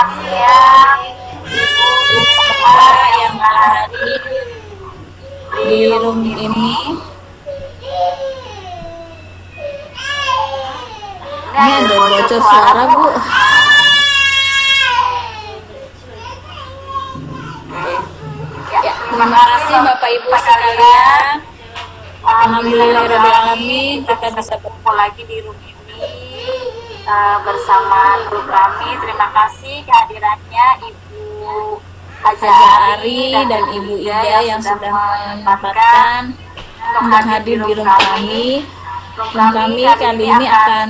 kasih ya ibu-ibu yang hadir di room ini. Ini ada bocor suara, Bu. Ya, terima kasih Bapak Ibu sekalian. Alhamdulillahirrahmanirrahim, kita bisa berkumpul lagi di room ini bersama grup kami. Terima kasih kehadirannya Ibu Haja Ari dan Ibu Ida yang sudah menyempatkan untuk hadir di room kami. Room kami kali ini akan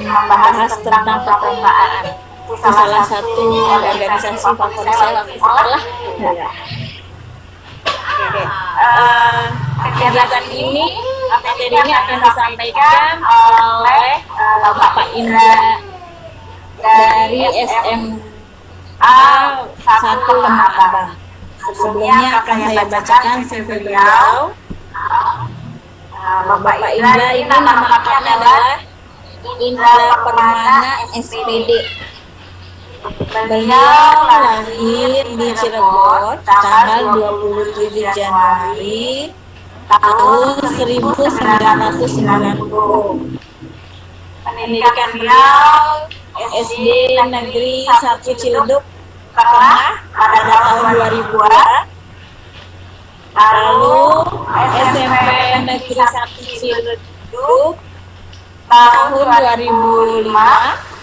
membahas tentang kepermukaan. Salah satu organisasi favorit saya waktu sekolah. Kegiatan ini, materi ini akan disampaikan oleh Bapak Indra dari SMA 1 Lemah Abang. Sebelumnya akan saya bacakan CV beliau. Bapak Indra ini nama lengkapnya adalah Indra Permana SPD. Beliau lahir di Cirebon tanggal 27 Januari tahun 1990. Pendidikan beliau SD Negeri 1 Ciledug Tengah pada tahun 2000-an. Lalu SMP Negeri 1 Ciledug tahun 2005.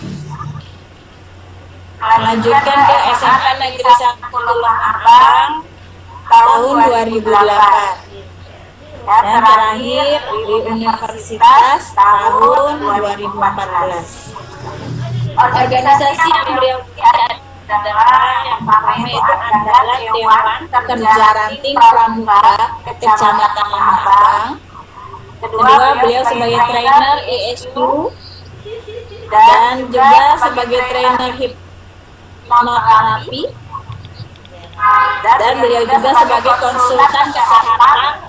Melanjutkan ke SMA Negeri 1 Lemah Abang tahun 2008. Dan terakhir di Universitas tahun 2014. Organisasi yang beliau adalah yang pertama itu adalah Dewan Kerja Ranting Pramuka Kecamatan Lemah Abang. Kedua, beliau sebagai trainer ISU dan juga sebagai trainer hipnoterapi, dan beliau juga sebagai konsultan kesehatan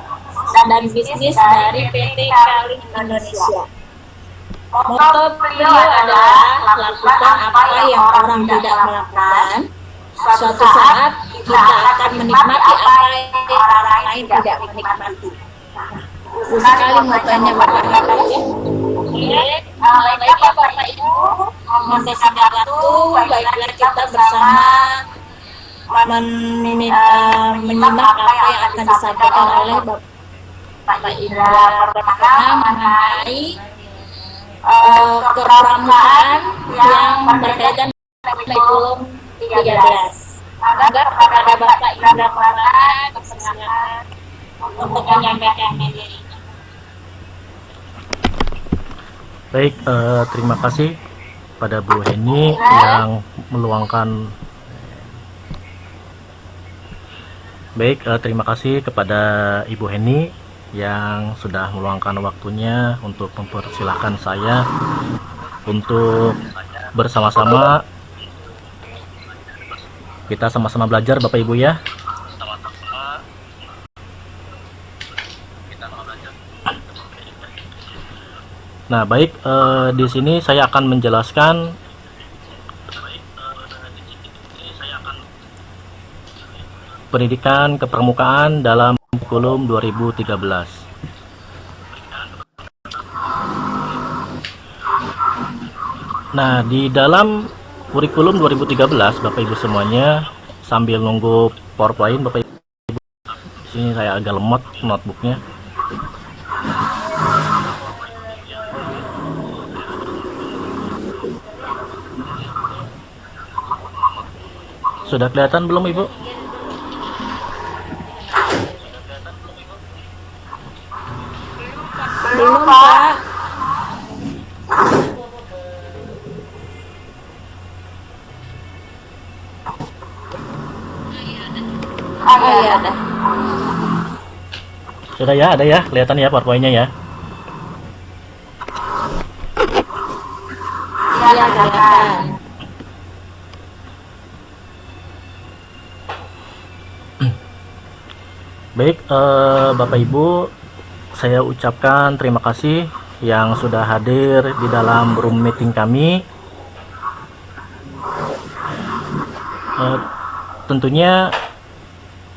dan bisnis dari PT Kalin Indonesia. Moto beliau adalah lakukan apa yang orang tidak melakukan. Suatu saat kita akan menikmati apa yang orang lain tidak menikmati. Sekali motonya Bapak Ibu. Baiklah Bapak Ibu, membersihkan waktu, baiklah kita bersama menyimak apa yang akan disampaikan oleh Bapak Indra Permana mengenai kepramukaan yang berkaitan dengan kurikulum 13. Maka kepada Bapak Indra Permana dipersilakan untuk menyampaikan materinya. Baik, terima kasih pada Bu Heni yang meluangkan. Baik, terima kasih kepada Ibu Heni yang sudah meluangkan waktunya untuk mempersilahkan saya untuk bersama-sama kita sama-sama belajar Bapak Ibu ya. Nah, baik, di sini saya akan menjelaskan pendidikan kepramukaan dalam kurikulum 2013. Nah, di dalam kurikulum 2013, Bapak Ibu semuanya, sambil nunggu PowerPoint Bapak Ibu, di sini saya agak lemot notebooknya. Sudah kelihatan belum Ibu? Belum Pak. Iya ada. Sudah ya, ada ya, kelihatan ya PowerPoint-nya ya. Iya kelihatan. Baik, Bapak Ibu, saya ucapkan terima kasih yang sudah hadir di dalam room meeting kami. Tentunya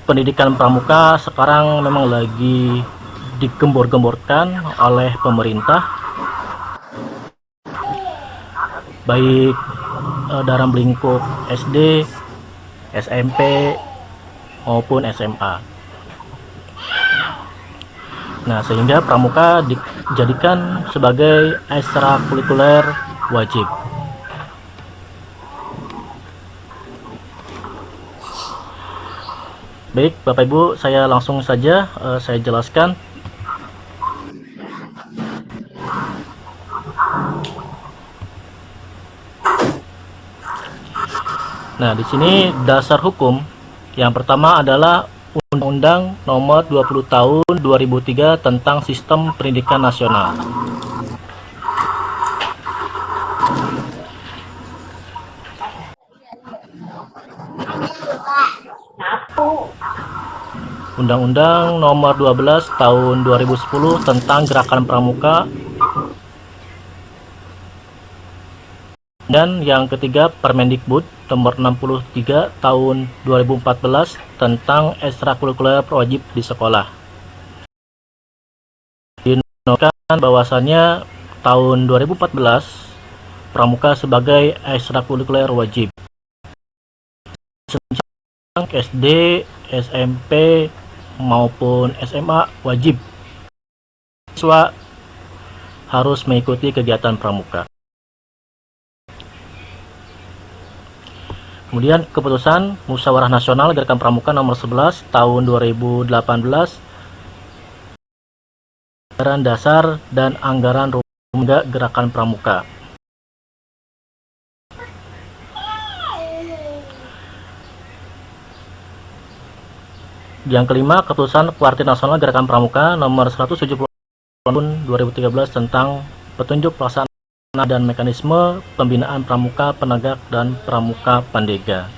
pendidikan pramuka sekarang memang lagi digembor-gemborkan oleh pemerintah, baik dalam lingkup SD, SMP maupun SMA. Nah, sehingga pramuka dijadikan sebagai ekstrakurikuler wajib. Baik, Bapak Ibu, saya langsung saja saya jelaskan. Nah, di sini dasar hukum yang pertama adalah Undang-Undang Nomor 20 Tahun 2003 tentang Sistem Pendidikan Nasional. Undang-Undang Nomor 12 Tahun 2010 tentang Gerakan Pramuka. Dan yang ketiga, Permendikbud Nomor 63 Tahun 2014 tentang ekstrakurikuler wajib di sekolah. Dinobatkan bahwasannya tahun 2014 pramuka sebagai ekstrakurikuler wajib. SD, SMP maupun SMA wajib. Siswa harus mengikuti kegiatan pramuka. Kemudian keputusan Musyawarah Nasional Gerakan Pramuka Nomor 11 Tahun 2018, anggaran dasar dan anggaran rumah Gerakan Pramuka. Yang kelima, keputusan Partai Nasional Gerakan Pramuka Nomor 170 Tahun 2013 tentang petunjuk pelaksanaan dan mekanisme pembinaan pramuka penegak dan pramuka pandega.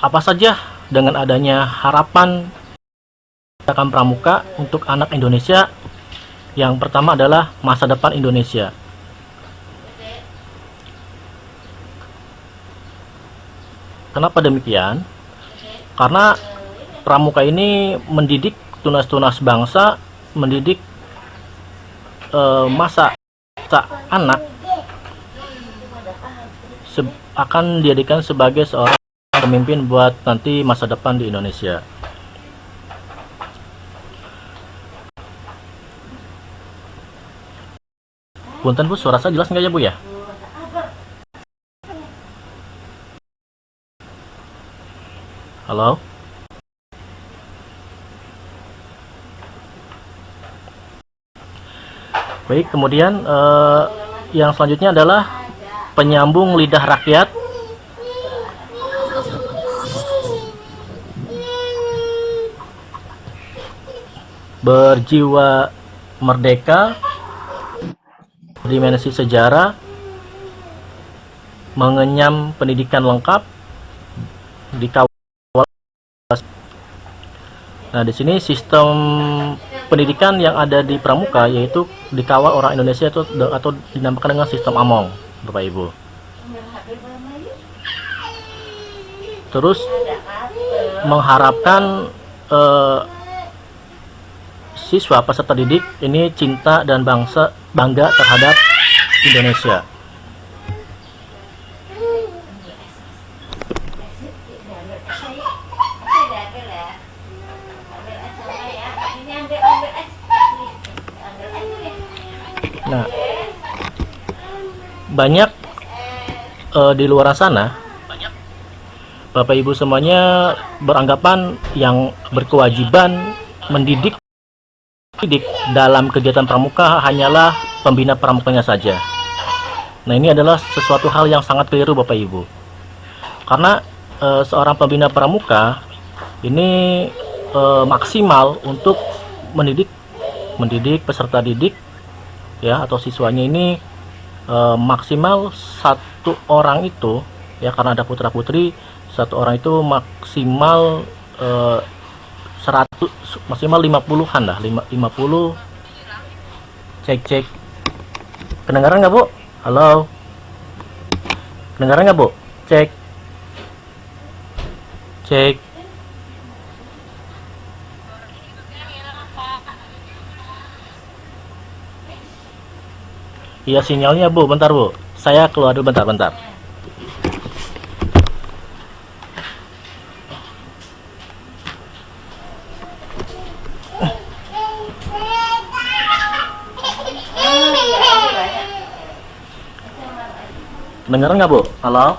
Apa saja dengan adanya harapan gerakan pramuka untuk anak Indonesia? Yang pertama adalah masa depan Indonesia. Kenapa demikian? Karena pramuka ini mendidik tunas-tunas bangsa, mendidik masa anak akan dijadikan sebagai seorang pemimpin buat nanti masa depan di Indonesia. Punten Bu, suara saya jelas nggak ya Bu ya? Halo? Baik, kemudian yang selanjutnya adalah penyambung lidah rakyat. Berjiwa merdeka, dimensi sejarah, mengenyam pendidikan lengkap, dikawal. Nah, di sini sistem pendidikan yang ada di pramuka yaitu dikawal orang Indonesia itu atau dinamakan dengan sistem Among, Bapak Ibu. Terus mengharapkan siswa peserta didik ini cinta dan bangga terhadap Indonesia. Nah, banyak di luar sana, Bapak Ibu semuanya beranggapan yang berkewajiban mendidik dalam kegiatan pramuka hanyalah pembina pramukanya saja. Nah, ini adalah sesuatu hal yang sangat keliru Bapak Ibu. Karena seorang pembina pramuka ini maksimal untuk mendidik peserta didik ya atau siswanya ini maksimal satu orang itu ya, karena ada putra putri, satu orang itu maksimal 100, maksimal 50-an lah, 50 cek Kedengaran nggak, Bu? Halo? Kedengaran nggak, Bu? Cek. Cek. Iya, sinyalnya, Bu. Bentar, Bu. Saya keluar dulu bentar. Kedengaran nggak, Bu? Halo?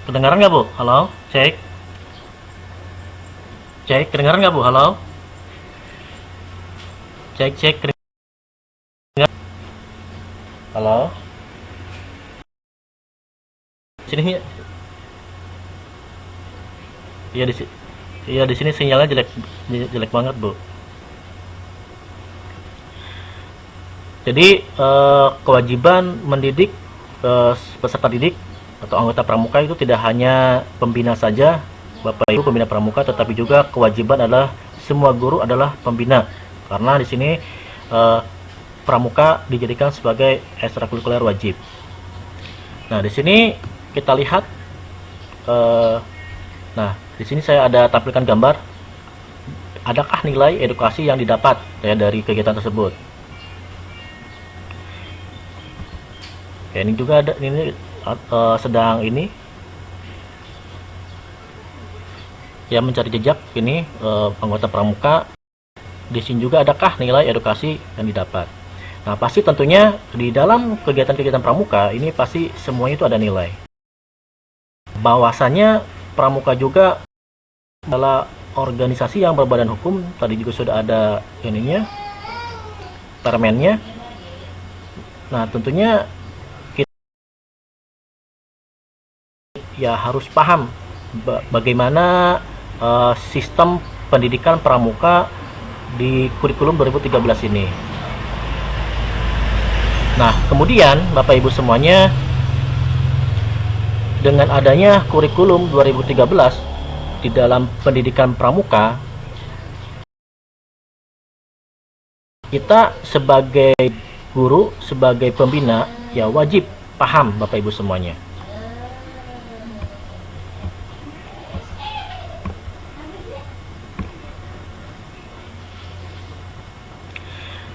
Kedengaran nggak, Bu? Halo? Cek. Cek, kedengaran nggak, Bu? Halo? Cek, kedengaran. Halo? Sini. Iya di sini. Iya di sini sinyalnya jelek banget, Bu. Jadi kewajiban mendidik peserta didik atau anggota pramuka itu tidak hanya pembina saja, Bapak Ibu pembina pramuka, tetapi juga kewajiban adalah semua guru adalah pembina. Karena di sini pramuka dijadikan sebagai ekstrakurikuler wajib. Nah, di sini kita lihat nah, di sini saya ada tampilkan gambar. Adakah nilai edukasi yang didapat ya dari kegiatan tersebut? Oke, ini juga ada ini sedang ini ya mencari jejak ini anggota pramuka. Di sini juga adakah nilai edukasi yang didapat? Nah, pasti tentunya di dalam kegiatan-kegiatan pramuka ini pasti semuanya itu ada nilai. Bahwasanya pramuka juga adalah organisasi yang berbadan hukum, tadi juga sudah ada ininya, permennya. Nah, tentunya ya harus paham bagaimana sistem pendidikan pramuka di kurikulum 2013 ini. Nah, kemudian Bapak Ibu semuanya, dengan adanya kurikulum 2013 di dalam pendidikan pramuka, kita sebagai guru, sebagai pembina ya wajib paham Bapak Ibu semuanya.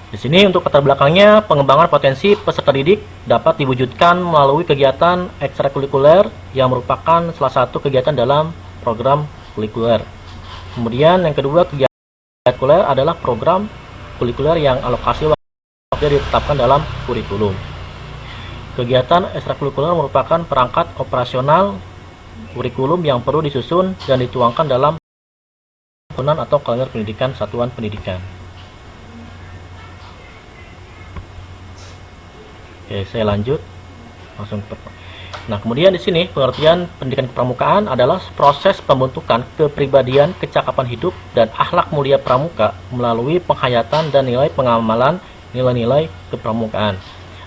Di sini untuk latar belakangnya, pengembangan potensi peserta didik dapat diwujudkan melalui kegiatan ekstrakurikuler yang merupakan salah satu kegiatan dalam program kurikuler. Kemudian yang kedua, kegiatan kurikuler adalah program kurikuler yang alokasi waktu ditetapkan dalam kurikulum. Kegiatan ekstrakurikuler merupakan perangkat operasional kurikulum yang perlu disusun dan dituangkan dalam tahunan atau kalender pendidikan satuan pendidikan. Oke, saya lanjut langsung. Nah, kemudian di sini pengertian pendidikan kepramukaan adalah proses pembentukan kepribadian, kecakapan hidup dan akhlak mulia pramuka melalui penghayatan dan nilai pengamalan nilai-nilai kepramukaan.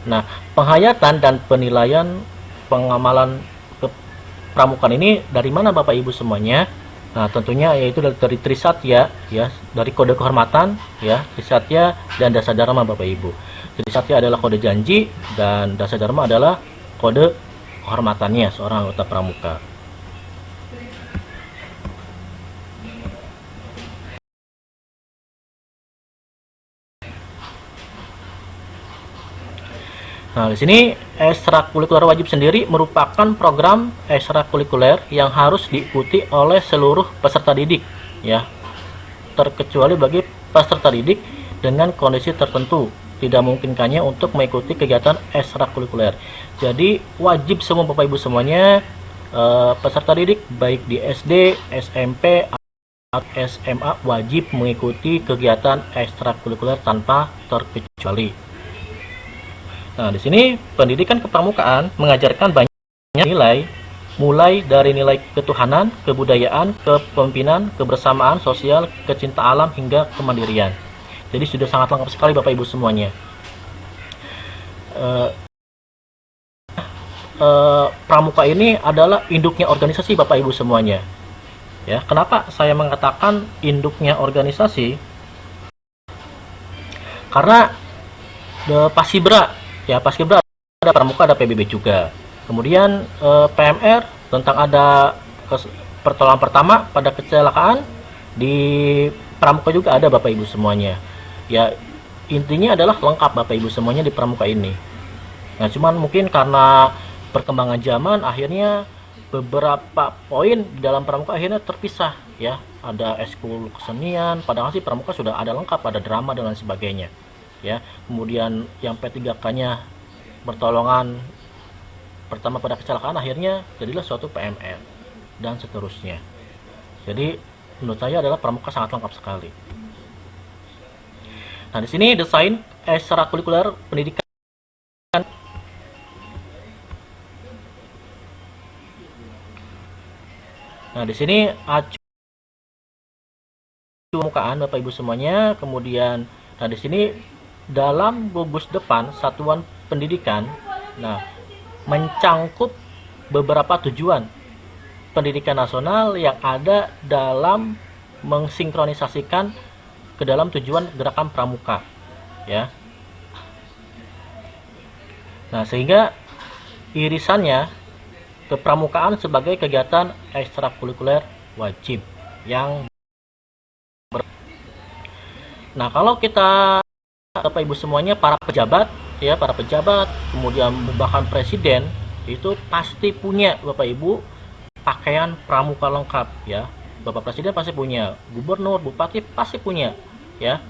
Nah, penghayatan dan penilaian pengamalan kepramukaan ini dari mana Bapak Ibu semuanya? Nah, tentunya yaitu dari Trisatya ya, dari kode kehormatan ya, Trisatya dan Dasar Dharma Bapak Ibu. Trisatya adalah kode janji dan Dasar Dharma adalah kode kehormatannya seorang anggota pramuka. Nah, di sini ekstrakurikuler wajib sendiri merupakan program ekstrakurikuler yang harus diikuti oleh seluruh peserta didik ya, terkecuali bagi peserta didik dengan kondisi tertentu tidak memungkinkannya untuk mengikuti kegiatan ekstrakurikuler. Jadi wajib semua Bapak Ibu semuanya peserta didik baik di SD, SMP, atau SMA wajib mengikuti kegiatan ekstrakurikuler tanpa terkecuali. Nah, di sini pendidikan kepramukaan mengajarkan banyak nilai mulai dari nilai ketuhanan, kebudayaan, kepemimpinan, kebersamaan sosial, kecinta alam hingga kemandirian. Jadi sudah sangat lengkap sekali Bapak Ibu semuanya. Pramuka ini adalah induknya organisasi Bapak Ibu semuanya. Ya, kenapa saya mengatakan induknya organisasi? Karena Paskibra, ya Paskibra ada Pramuka, ada PBB juga. Kemudian PMR tentang ada pertolongan pertama pada kecelakaan di Pramuka juga ada Bapak Ibu semuanya. Ya intinya adalah lengkap Bapak Ibu semuanya di Pramuka ini. Nah cuman mungkin karena perkembangan zaman akhirnya beberapa poin di dalam Pramuka akhirnya terpisah ya. Ada ekskul kesenian, padahal sih Pramuka sudah ada lengkap, ada drama dan lain sebagainya. Ya, kemudian yang P3K-nya pertolongan pertama pada kecelakaan akhirnya jadilah suatu PMR dan seterusnya. Jadi menurut saya adalah Pramuka sangat lengkap sekali. Nah di sini desain ekstrakurikuler pendidikan. Nah di sini acuan permukaan Bapak Ibu semuanya. Kemudian nah di sini dalam gugus depan satuan pendidikan. Nah mencangkup beberapa tujuan pendidikan nasional yang ada dalam mensinkronisasikan ke dalam tujuan gerakan Pramuka ya. Nah sehingga irisannya kepramukaan sebagai kegiatan ekstrakurikuler wajib yang Nah kalau kita Bapak Ibu semuanya para pejabat ya, para pejabat, kemudian bahkan presiden itu pasti punya Bapak Ibu pakaian pramuka lengkap ya. Bapak Presiden pasti punya, gubernur, bupati pasti punya ya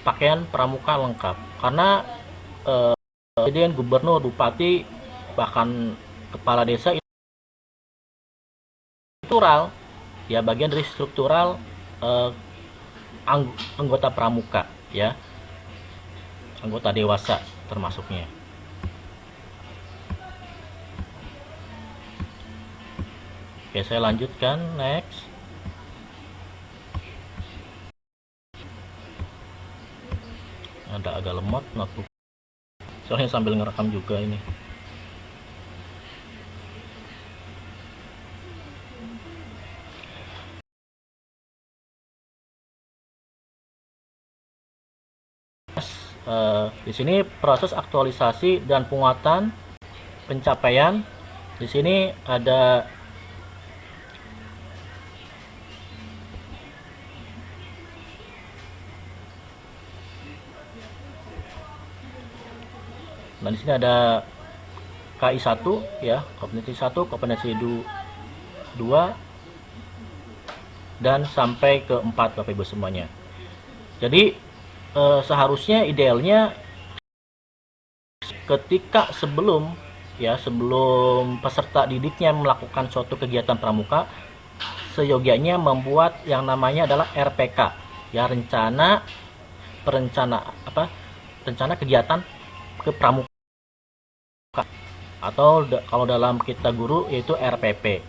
pakaian pramuka lengkap. Karena presiden, gubernur, bupati, bahkan kepala desa itu struktural ya, bagian dari struktural anggota pramuka ya. Anggota dewasa termasuknya. Oke, saya lanjutkan next. Ada agak lemot notebook. Soalnya sambil ngerekam juga ini. Di sini proses aktualisasi dan penguatan pencapaian. Di sini ada Nah, di sini ada KI 1 ya, kompetensi 1, kompetensi 2 dan sampai ke 4 Bapak Ibu semuanya. Jadi seharusnya idealnya ketika sebelum peserta didiknya melakukan suatu kegiatan pramuka, seyogianya membuat yang namanya adalah RPK ya, rencana kegiatan kepramukaan, atau kalau dalam kita guru yaitu RPP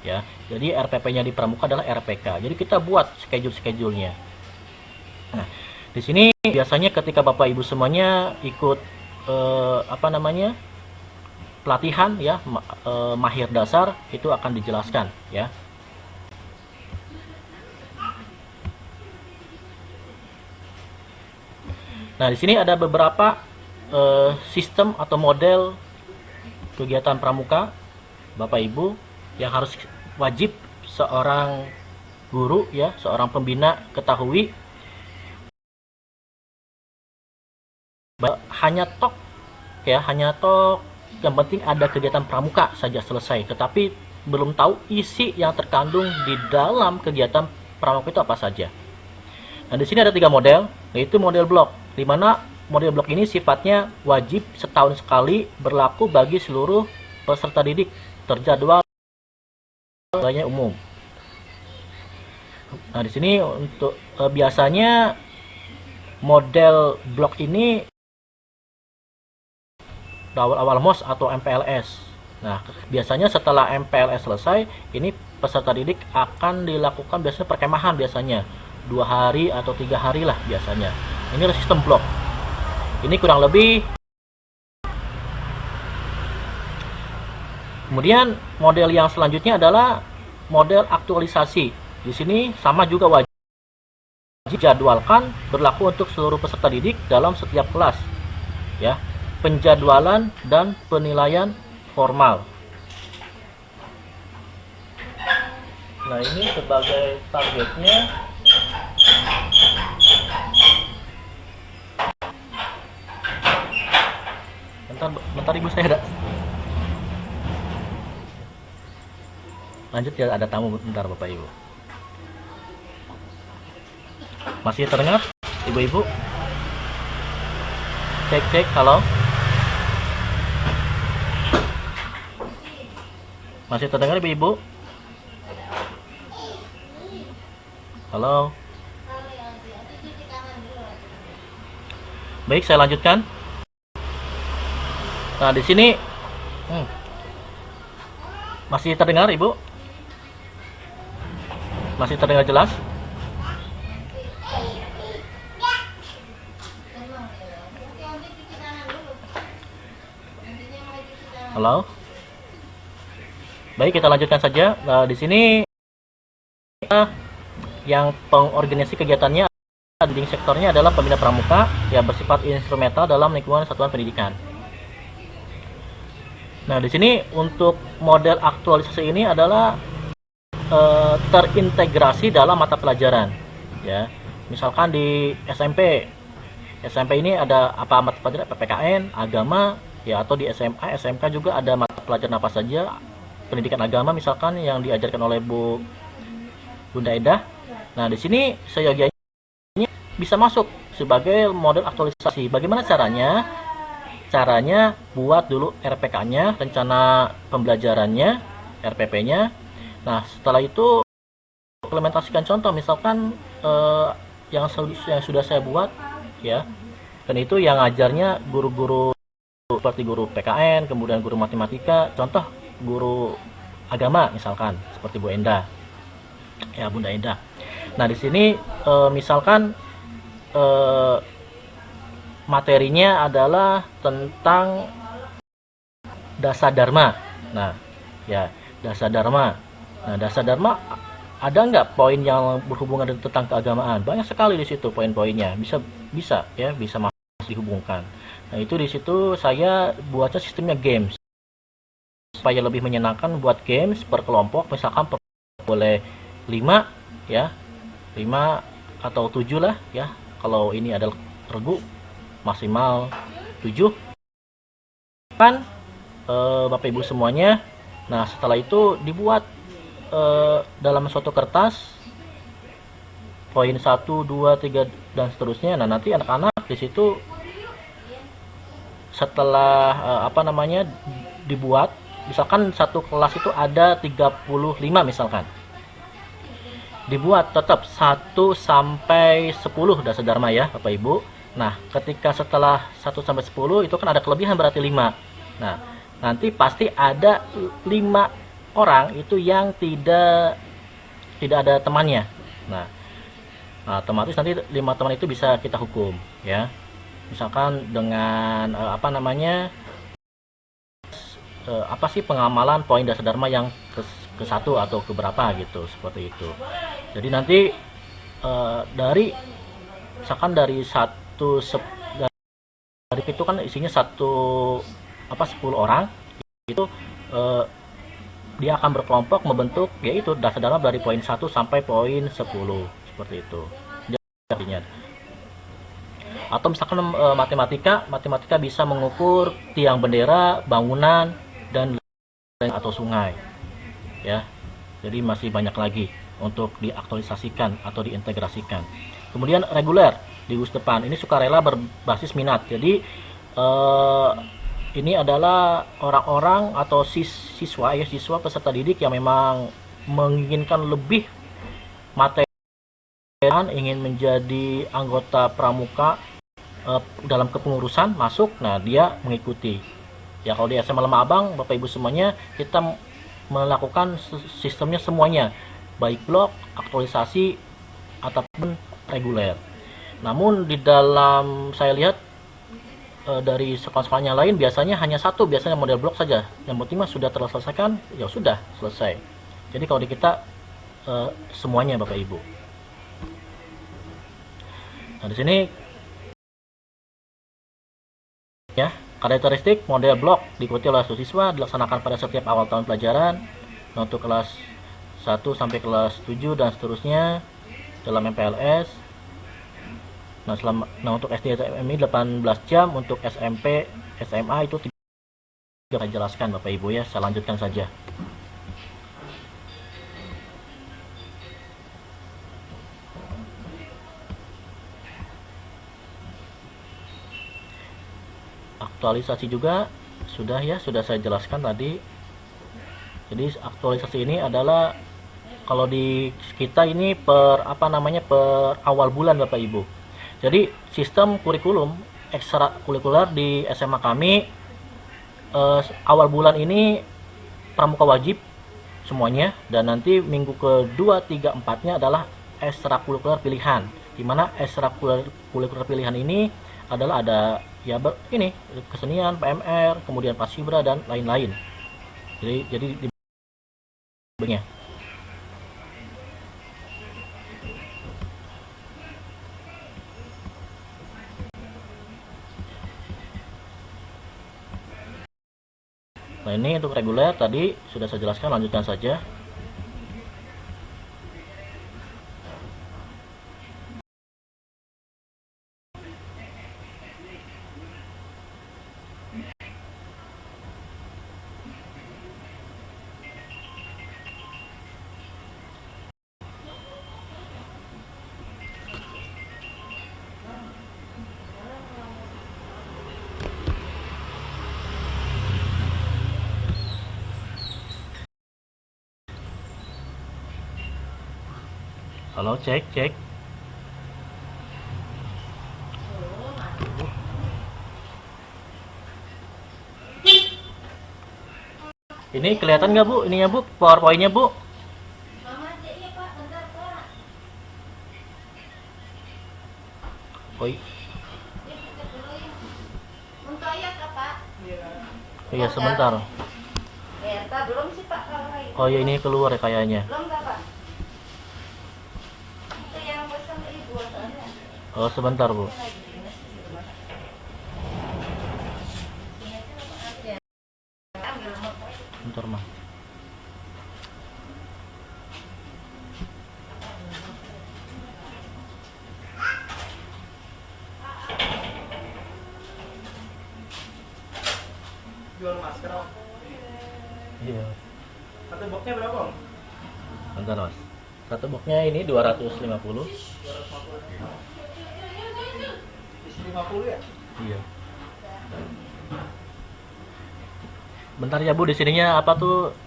ya. Jadi RPP-nya di pramuka adalah RPK. Jadi kita buat schedule-nya. Nah, di sini biasanya ketika Bapak Ibu semuanya ikut pelatihan ya, mahir dasar, itu akan dijelaskan ya. Nah, di sini ada beberapa sistem atau model kegiatan pramuka Bapak Ibu yang harus wajib seorang guru ya, seorang pembina ketahui. Hanya tok yang penting ada kegiatan pramuka saja selesai, tetapi belum tahu isi yang terkandung di dalam kegiatan pramuka itu apa saja. Nah, di sini ada 3 model, yaitu model blok, di mana model blok ini sifatnya wajib setahun sekali, berlaku bagi seluruh peserta didik, terjadwal umum. Nah, di sini untuk biasanya model blok ini awal-awal MOS atau MPLS Nah, biasanya setelah MPLS selesai, ini peserta didik akan dilakukan biasanya perkemahan biasanya 2 hari atau 3 hari lah biasanya. Ini adalah sistem blok. Ini kurang lebih. Kemudian model yang selanjutnya adalah model aktualisasi. Di sini sama juga wajib jadwalkan berlaku untuk seluruh peserta didik dalam setiap kelas. Ya, penjadwalan dan penilaian formal. Nah, ini sebagai targetnya bentar ibu, saya ada lanjut ya, ada tamu bentar Bapak Ibu. Masih terdengar ibu-ibu? Cek, halo. Masih terdengar ibu-ibu? Halo. Baik, saya lanjutkan. Nah, di sini masih terdengar ibu? Masih terdengar jelas? Halo. Baik, kita lanjutkan saja. Nah, di sini yang pengorganisasi kegiatannya leading sektornya adalah pembina pramuka yang bersifat instrumental dalam lingkungan satuan pendidikan. Nah, di sini untuk model aktualisasi ini adalah terintegrasi dalam mata pelajaran. Ya, misalkan di SMP ini ada apa mata pelajaran PPKN, agama, ya, atau di SMA, SMK juga ada mata pelajaran apa saja pendidikan agama misalkan yang diajarkan oleh Bunda Eda. Nah, di sini seyogianya bisa masuk sebagai model aktualisasi. Bagaimana caranya? Caranya buat dulu RPK-nya, rencana pembelajarannya, RPP-nya. Nah, setelah itu implementasikan contoh, misalkan yang sudah saya buat, ya. Dan itu yang ngajarnya guru-guru seperti guru PKN, kemudian guru matematika, contoh guru agama misalkan seperti Bu Enda, ya, Bunda Enda. Nah, di sini misalkan materinya adalah tentang dasar dharma. Nah, ya, dasar dharma. Nah, dasar dharma ada nggak poin yang berhubungan tentang keagamaan? Banyak sekali di situ poin-poinnya. Bisa masih dihubungkan. Nah, itu di situ saya buatnya sistemnya games supaya lebih menyenangkan. Buat games per kelompok, misalkan boleh 5 ya, 5 atau 7 lah ya. Kalau ini adalah regu maksimal 7 kan Bapak Ibu semuanya. Nah, setelah itu dibuat dalam suatu kertas poin 1, 2, 3 dan seterusnya. Nah, nanti anak-anak di situ setelah dibuat, misalkan satu kelas itu ada 35 misalkan, dibuat tetap 1 sampai 10 dasar dharma ya Bapak Ibu. Nah, ketika setelah 1 sampai 10 itu kan ada kelebihan berarti 5. Nah, nanti pasti ada 5 orang itu yang tidak ada temannya. Nah, otomatis nanti 5 teman itu bisa kita hukum ya. Misalkan dengan apa sih pengamalan poin dasar dharma yang ke 1 atau ke berapa gitu, seperti itu. Jadi nanti dari misalkan dari itu kan isinya 10 orang itu dia akan berkelompok membentuk yaitu dasar dharma dari poin 1 sampai poin 10 seperti itu. Jadinya atau misalkan matematika bisa mengukur tiang bendera, bangunan dan atau sungai ya. Jadi masih banyak lagi untuk diaktualisasikan atau diintegrasikan. Kemudian reguler di US depan ini sukarela berbasis minat. Jadi ini adalah orang-orang atau siswa peserta didik yang memang menginginkan lebih materi, ingin menjadi anggota pramuka dalam kepengurusan masuk. Nah, dia mengikuti Ya kalau di SMA Lembah Abang, Bapak Ibu semuanya, kita melakukan sistemnya semuanya, baik blok, aktualisasi, ataupun reguler. Namun di dalam saya lihat dari sekolah-sekolah yang lain biasanya hanya satu, biasanya model blok saja. Yang penting mah sudah terselesaikan, ya sudah selesai. Jadi kalau di kita semuanya Bapak Ibu. Nah di sini ya, karakteristik model blok diikuti oleh siswa dilaksanakan pada setiap awal tahun pelajaran. Nah, untuk kelas 1 sampai kelas 7 dan seterusnya dalam MPLS. Nah, untuk SD SMI 18 jam, untuk SMP SMA itu tidak saya jelaskan Bapak Ibu ya, saya lanjutkan saja. Aktualisasi juga sudah ya, sudah saya jelaskan tadi. Jadi aktualisasi ini adalah kalau di kita ini per awal bulan Bapak Ibu. Jadi sistem kurikulum ekstrakurikuler di SMA kami awal bulan ini pramuka wajib semuanya, dan nanti minggu kedua, 3, 4-nya adalah ekstrakurikuler pilihan. Di mana ekstrakurikuler pilihan ini adalah ada ya ini kesenian, PMR, kemudian Pasibra dan lain-lain. Jadi di Nah ini untuk reguler tadi sudah saya jelaskan, lanjutkan saja. Halo, cek. Ini kelihatan nggak Bu? Ininya Bu, PowerPoint-nya Bu? Oh iya sebentar. Belum sih Pak. Oh iya ini keluar ya kayaknya. Belum Pak. Itu yang pesan Ibu soalnya. Oh sebentar Bu. Bentar mah. Jual masker Om. Iya. Satu boxnya berapa Om? Bentar Mas. Satu boxnya ini 250. 250. Isi 50 ya? Iya. Bentar ya Bu, di sininya apa tuh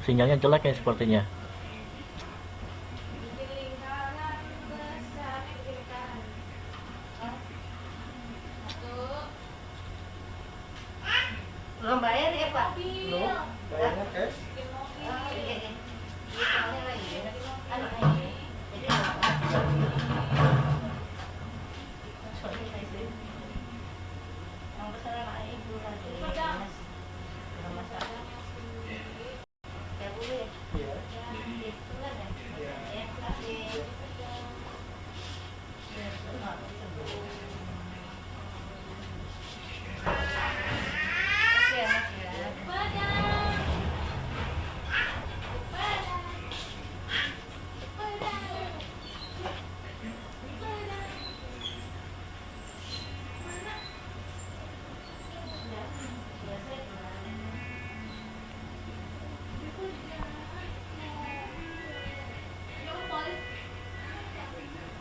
sinyalnya jelek ya sepertinya. Belum bayar ya Pak? Belum. Bayarnya cash.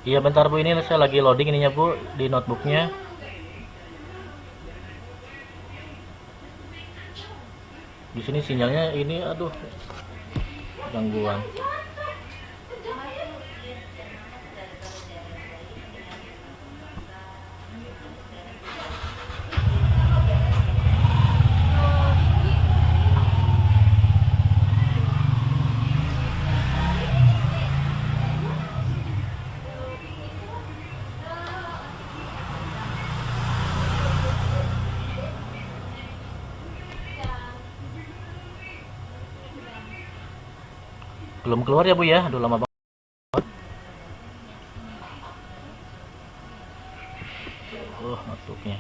Iya bentar Bu, ini saya lagi loading ininya Bu di notebooknya. Di sini sinyalnya ini aduh gangguan. Belum keluar ya Bu ya? Aduh lama banget. Masuknya.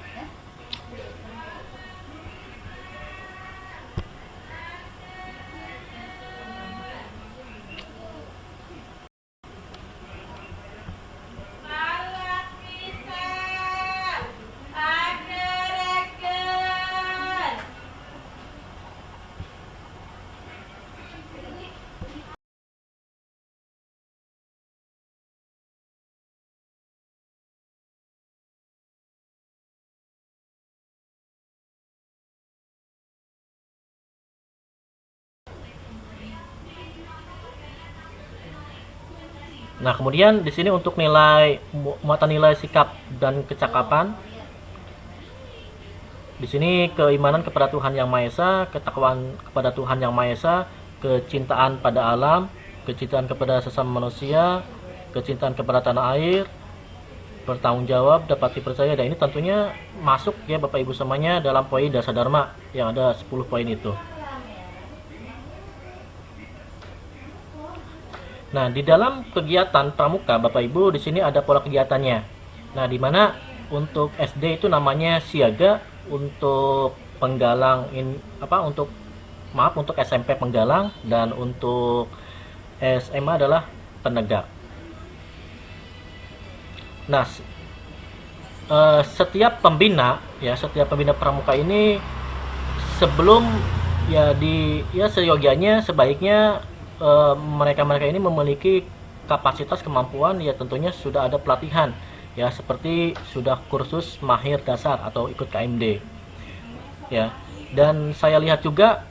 Nah, kemudian di sini untuk nilai mata nilai sikap dan kecakapan. Di sini keimanan kepada Tuhan Yang Maha Esa, ketakwaan kepada Tuhan Yang Maha Esa, kecintaan pada alam, kecintaan kepada sesama manusia, kecintaan kepada tanah air, bertanggung jawab, dapat dipercaya. Dan ini tentunya masuk ya Bapak Ibu semuanya dalam poin dasar dharma yang ada 10 poin itu. Nah, di dalam kegiatan pramuka Bapak Ibu di sini ada pola kegiatannya. Nah, di mana untuk SD itu namanya siaga, untuk penggalang untuk SMP penggalang, dan untuk SMA adalah penegak. Nah, setiap pembina pramuka ini sebelum seyogianya sebaiknya mereka-mereka ini memiliki kapasitas kemampuan ya, tentunya sudah ada pelatihan ya, seperti sudah kursus mahir dasar atau ikut KMD ya. Dan saya lihat juga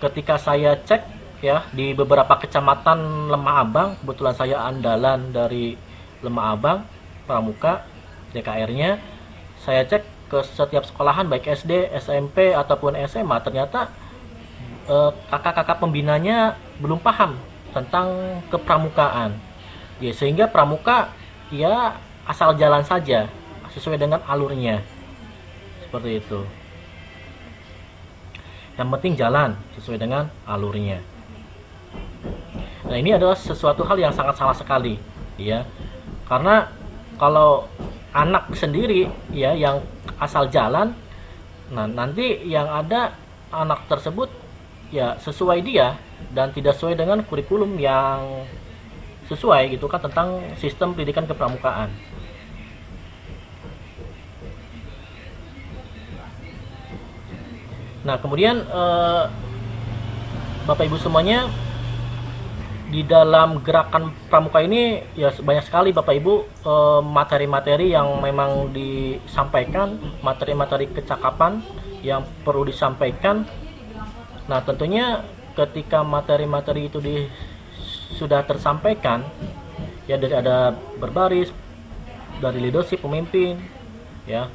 ketika saya cek ya di beberapa kecamatan Lemah Abang, kebetulan saya andalan dari Lemah Abang pramuka DKR-nya, saya cek ke setiap sekolahan baik SD, SMP ataupun SMA, ternyata kakak-kakak pembinanya belum paham tentang kepramukaan ya, sehingga pramuka ya asal jalan saja sesuai dengan alurnya, seperti itu. Yang penting jalan sesuai dengan alurnya. Nah, ini adalah sesuatu hal yang sangat salah sekali ya, karena kalau anak sendiri ya yang asal jalan, nah nanti yang ada anak tersebut ya sesuai dia dan tidak sesuai dengan kurikulum yang sesuai gitu kan tentang sistem pendidikan kepramukaan. Nah, kemudian Bapak Ibu semuanya, di dalam gerakan pramuka ini ya banyak sekali Bapak Ibu materi-materi yang memang disampaikan, materi-materi kecakapan yang perlu disampaikan. Nah, tentunya ketika materi-materi itu sudah tersampaikan ya, dari ada berbaris, dari leadership pemimpin ya,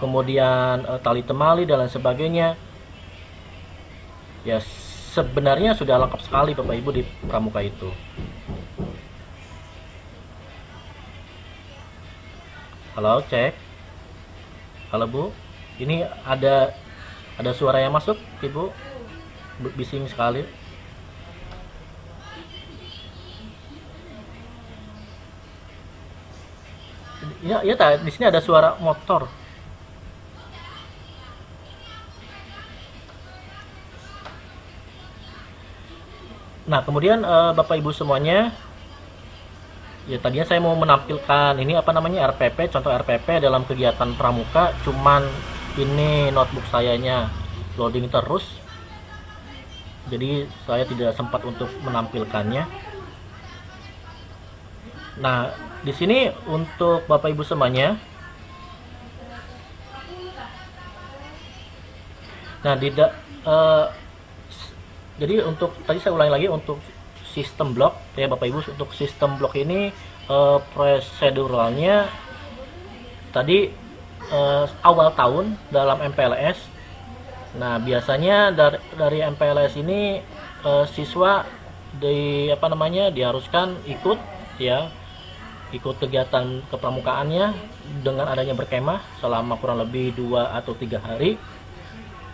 kemudian tali temali dan lain sebagainya ya, sebenarnya sudah lengkap sekali Bapak Ibu di pramuka itu. Halo, cek. Halo Bu, ini ada suara yang masuk Ibu, bising sekali. Ya, di sini ada suara motor. Nah, kemudian Bapak Ibu semuanya, ya tadinya saya mau menampilkan ini RPP, contoh RPP dalam kegiatan pramuka, cuman ini notebook sayanya loading terus, jadi saya tidak sempat untuk menampilkannya. Nah, di sini untuk Bapak Ibu semuanya, nah jadi untuk tadi saya ulangi lagi untuk sistem blok ya Bapak Ibu, untuk sistem blok ini proseduralnya tadi awal tahun dalam MPLS. Nah, biasanya dari MPLS ini siswa diharuskan ikut kegiatan kepramukaannya dengan adanya berkemah selama kurang lebih 2 atau 3 hari.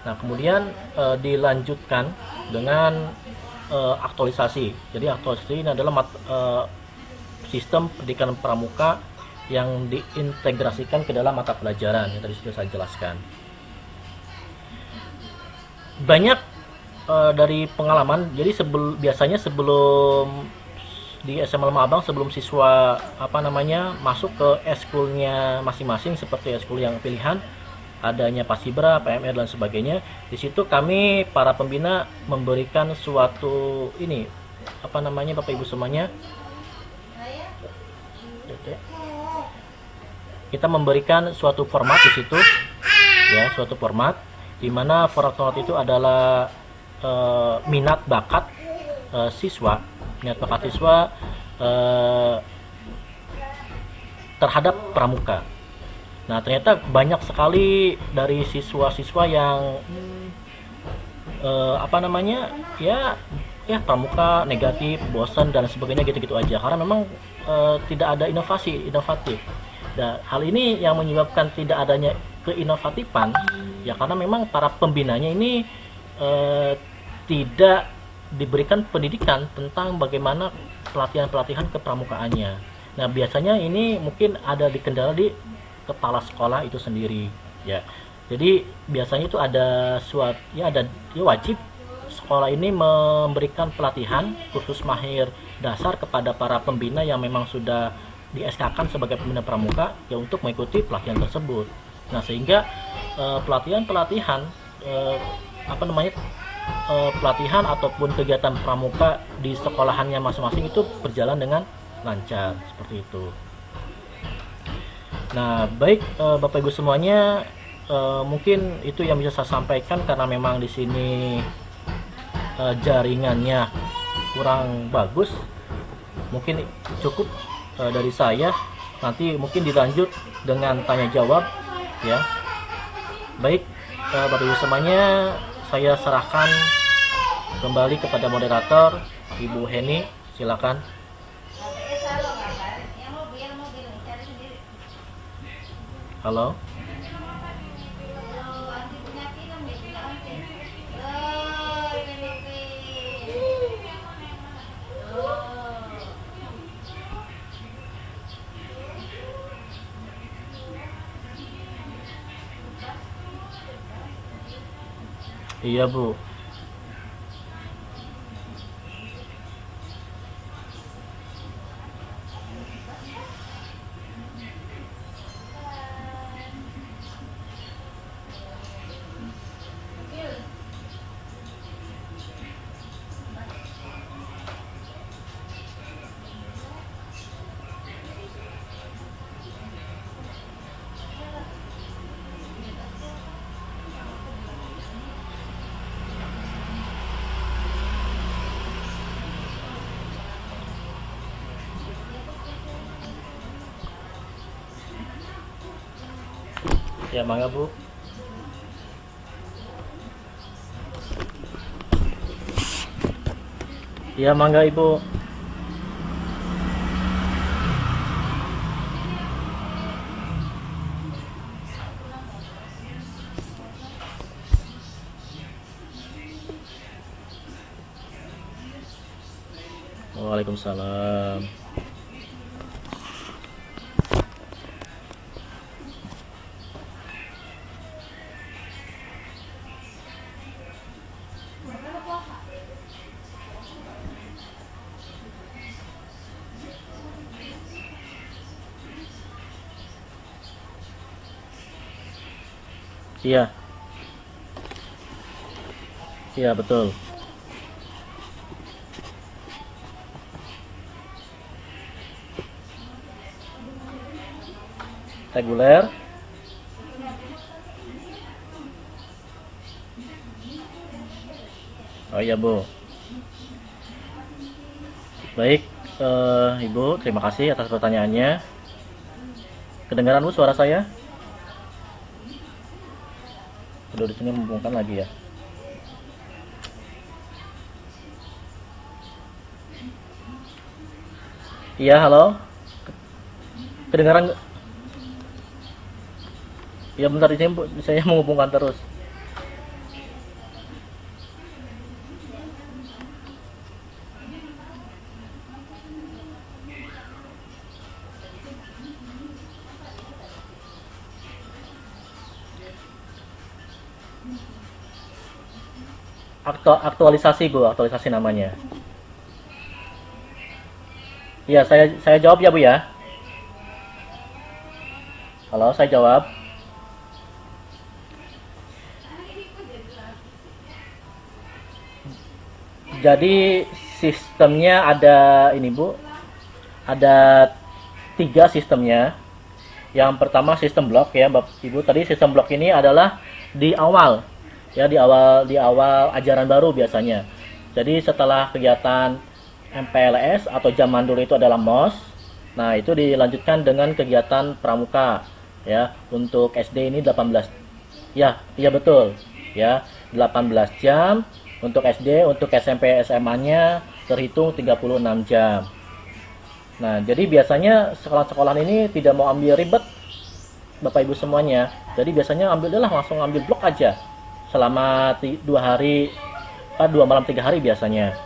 Nah, kemudian dilanjutkan dengan aktualisasi. Jadi aktualisasi ini adalah sistem pendidikan pramuka yang diintegrasikan ke dalam mata pelajaran yang tadi sudah saya jelaskan. Banyak dari pengalaman, jadi biasanya sebelum di SMA Lema Abang, sebelum siswa masuk ke eskulnya masing-masing seperti eskul yang pilihan, adanya Pasibra, PMR dan sebagainya. Di situ kami para pembina memberikan suatu Bapak Ibu semuanya, kita memberikan suatu format di situ, ya, suatu format di mana format itu adalah minat bakat siswa terhadap pramuka. Nah, ternyata banyak sekali dari siswa-siswa yang pramuka negatif, bosan dan sebagainya gitu-gitu aja, karena memang tidak ada inovatif. Dan hal ini yang menyebabkan tidak adanya keinovatifan, ya karena memang para pembinanya ini tidak diberikan pendidikan tentang bagaimana pelatihan-pelatihan kepramukaannya. Nah, biasanya ini mungkin ada di kendala di kepala sekolah itu sendiri, ya. Jadi biasanya itu ada wajib sekolah ini memberikan pelatihan khusus mahir dasar kepada para pembina yang memang sudah di SK-kan sebagai pembina pramuka, ya, untuk mengikuti pelatihan tersebut. Nah, sehingga pelatihan ataupun kegiatan pramuka di sekolahannya masing-masing itu berjalan dengan lancar seperti itu. Nah, baik Bapak Ibu semuanya, mungkin itu yang bisa saya sampaikan karena memang di sini jaringannya kurang bagus. Mungkin cukup dari saya. Nanti mungkin dilanjut dengan tanya jawab, ya. Baik Bapak Ibu semuanya, saya serahkan kembali kepada moderator Ibu Heni, silakan. Halo. Iya, Bu. Ya, mangga Bu. Ya, mangga Ibu. Waalaikumsalam. Iya. Iya, betul. Reguler. Oh iya, Bu. Baik, Ibu, terima kasih atas pertanyaannya. Kedengaran Bu suara saya? Aduh, di sini membungkam lagi ya. Iya, halo. Kedengaran nggak? Ya, bentar, di sini Bu, saya menghubungkan terus. Aktualisasi Bu, aktualisasi namanya. Iya, saya jawab ya Bu ya. Halo, saya jawab. Jadi sistemnya ada ini Bu, ada 3 sistemnya. Yang pertama sistem blok ya, Bapak Ibu. Tadi sistem blok ini adalah di awal ya, di awal ajaran baru biasanya. Jadi setelah kegiatan MPLS atau zaman dulu itu adalah MOS. Nah, itu dilanjutkan dengan kegiatan pramuka ya. Untuk SD ini 18. Ya, iya betul. Ya, 18 jam untuk SD, untuk SMP SMA-nya terhitung 36 jam. Nah, jadi biasanya sekolah-sekolah ini tidak mau ambil ribet Bapak Ibu semuanya. Jadi biasanya langsung ambil blok aja selama 2 hari, 2 malam 3 hari biasanya.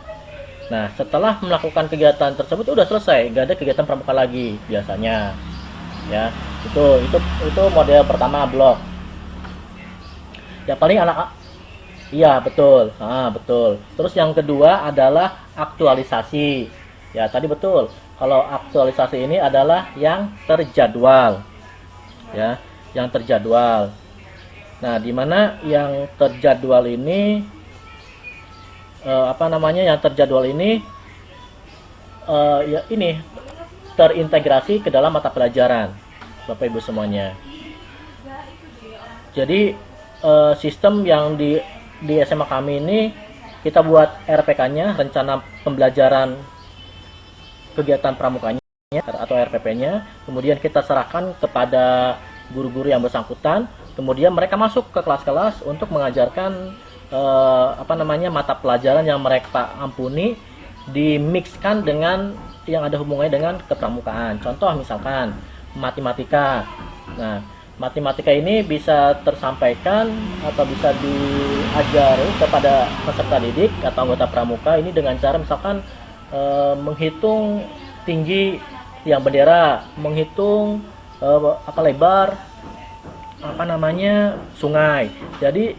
Nah, setelah melakukan kegiatan tersebut udah selesai, nggak ada kegiatan pramuka lagi biasanya. Ya, itu model pertama blok. Ya paling iya betul, betul. Terus yang kedua adalah aktualisasi. Ya tadi betul. Kalau aktualisasi ini adalah yang terjadwal, ya, yang terjadwal. Nah, di mana yang terjadwal ini, yang terjadwal ini, ya ini terintegrasi ke dalam mata pelajaran, Bapak Ibu semuanya. Jadi sistem yang di SMA kami ini kita buat RPK-nya, rencana pembelajaran kegiatan pramukanya atau RPP-nya, kemudian kita serahkan kepada guru-guru yang bersangkutan, kemudian mereka masuk ke kelas-kelas untuk mengajarkan mata pelajaran yang mereka ampuni, dimixkan dengan yang ada hubungannya dengan kepramukaan. Contoh misalkan matematika. Nah, matematika ini bisa tersampaikan atau bisa diajari kepada peserta didik atau anggota pramuka ini dengan cara misalkan menghitung tinggi tiang bendera, menghitung lebar sungai. Jadi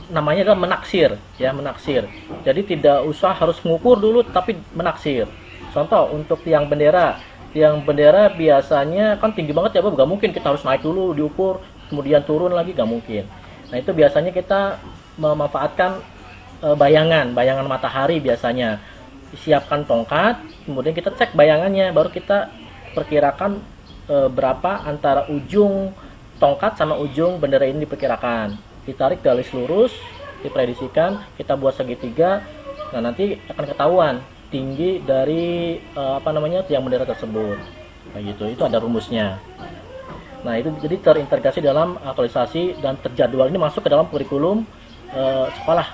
namanya adalah menaksir ya, menaksir. Jadi tidak usah harus mengukur dulu tapi menaksir. Contoh untuk tiang bendera biasanya kan tinggi banget ya, gak mungkin kita harus naik dulu diukur kemudian turun lagi, gak mungkin. Nah, itu biasanya kita memanfaatkan bayangan matahari biasanya. Siapkan tongkat, kemudian kita cek bayangannya, baru kita perkirakan berapa antara ujung tongkat sama ujung bendera ini diperkirakan. Ditarik garis lurus, diprediksikan, kita buat segitiga. Nah, nanti akan ketahuan tinggi dari tiang bendera tersebut. Nah, gitu. Itu ada rumusnya. Nah, itu jadi terintegrasi dalam aktualisasi dan terjadwal, ini masuk ke dalam kurikulum sekolah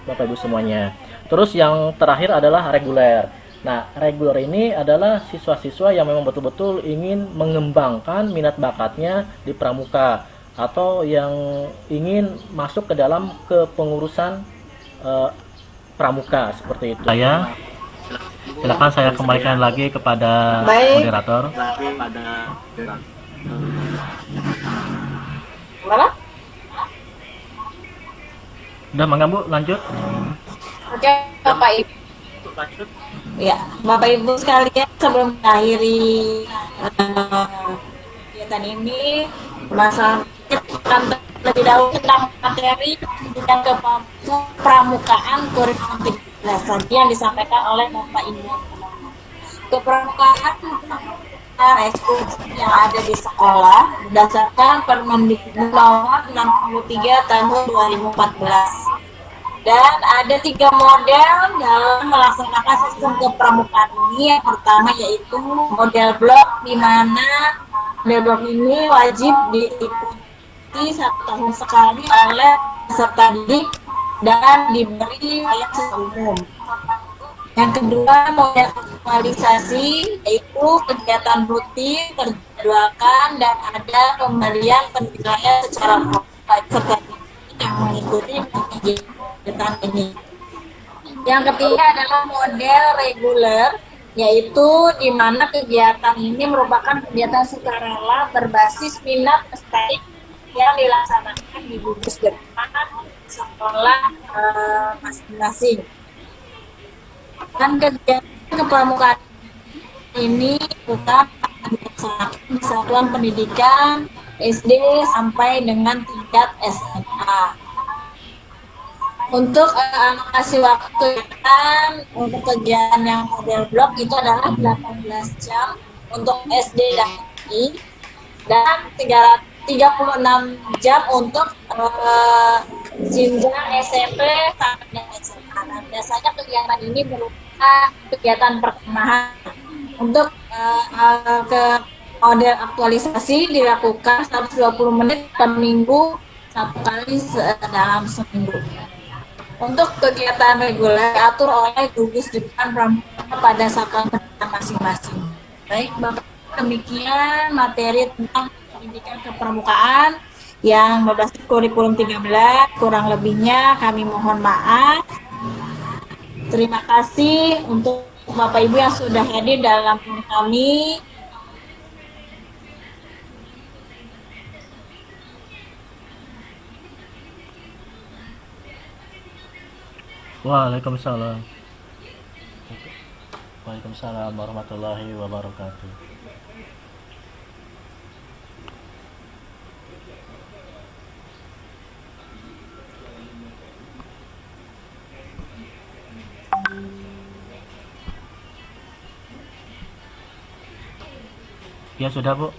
Bapak Ibu semuanya. Terus yang terakhir adalah reguler. Nah, reguler ini adalah siswa-siswa yang memang betul-betul ingin mengembangkan minat bakatnya di pramuka atau yang ingin masuk ke dalam kepengurusan pramuka seperti itu. Silakan saya kembalikan lagi kepada moderator. Mana? Udah, mangga Bu, lanjut. Oke, Bapak Ibu. Ya, Bapak Ibu sekalian, sebelum mengakhiri kegiatan ini, masalah lebih dahulu tentang materi dan kepramukaan kurikulum 13 tadi yang disampaikan oleh Bapak Ibu. Kepramukaan eksekusi yang ada di sekolah berdasarkan Permendikbud Nomor 63 Tahun 2014. Dan ada 3 model dalam melaksanakan sistem kepramukaan ini. Yang pertama yaitu model blok, di mana model blok ini wajib diikuti 1 tahun sekali oleh peserta didik dan diberi wilayah secara umum. Yang kedua model aktualisasi, yaitu kegiatan rutin terjadwalkan dan ada pemberian penilaian secara baik peserta didik yang mengikuti kegiatan ini. Yang ketiga adalah model reguler, yaitu di mana kegiatan ini merupakan kegiatan sukarela berbasis minat estetik yang dilaksanakan di gugus depan sekolah masing-masing. Dan kegiatan kepramukaan ini bukan di satuan pendidikan SD sampai dengan tingkat SMA. Untuk alokasi waktu untuk kegiatan yang model blok itu adalah 18 jam untuk SD dan UI dan 36 jam untuk jenjang SMP sampai dengan SMA. Dan biasanya kegiatan ini berupa kegiatan perkemahan. Untuk ke model aktualisasi dilakukan 120 menit per minggu, satu kali dalam seminggu. Untuk kegiatan reguler diatur oleh gugus depan pramuka pada satuan pendidikan masing-masing. Baik, Bapak, demikian materi tentang pendidikan kepramukaan yang berbasis kurikulum 13. Kurang lebihnya kami mohon maaf. Terima kasih untuk Bapak Ibu yang sudah hadir dalam kami. Waalaikumsalam. Waalaikumsalam warahmatullahi wabarakatuh. Ya sudah, Bu.